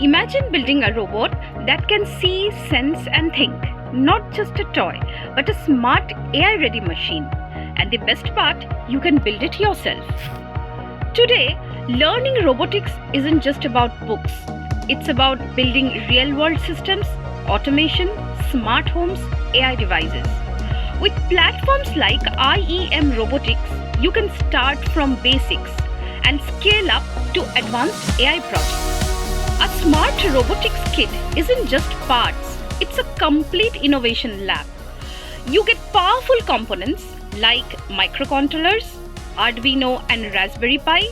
Imagine building a robot that can see, sense, and think. Not just a toy, but a smart AI-ready machine. And the best part, you can build it yourself. Today, learning robotics isn't just about books. It's about building real-world systems, automation, smart homes, AI devices. With platforms like IEMRobotics, you can start from basics and scale up to advanced AI projects. A smart robotics kit isn't just parts, it's a complete innovation lab. You get powerful components like microcontrollers, Arduino and Raspberry Pi,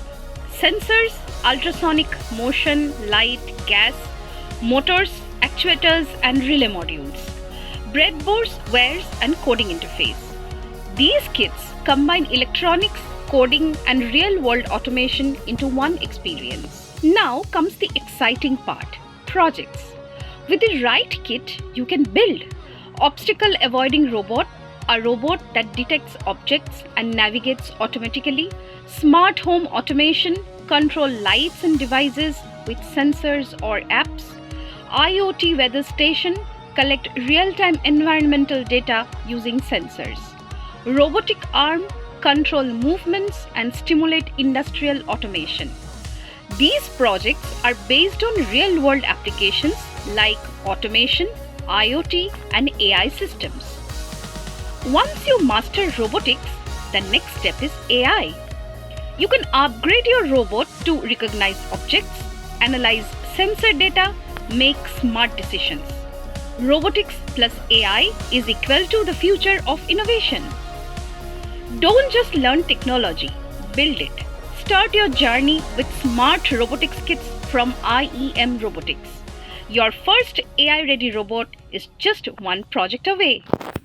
sensors, ultrasonic motion, light, gas, motors, actuators and relay modules, breadboards, wires and coding interface. These kits combine electronics, coding and real-world automation into one experience. Now comes the exciting part, projects. With the right kit, you can build obstacle-avoiding robot, a robot that detects objects and navigates automatically, smart home automation, control lights and devices with sensors or apps, IoT weather station, collect real-time environmental data using sensors, robotic arm, control movements and stimulate industrial automation. These projects are based on real-world applications like automation, IoT and AI systems. Once you master robotics, the next step is AI. You can upgrade your robot to recognize objects, analyze sensor data, make smart decisions. Robotics plus AI is equal to the future of innovation. Don't just learn technology, build it. Start your journey with smart robotics kits from IEMRobotics. Your first AI-ready robot is just one project away.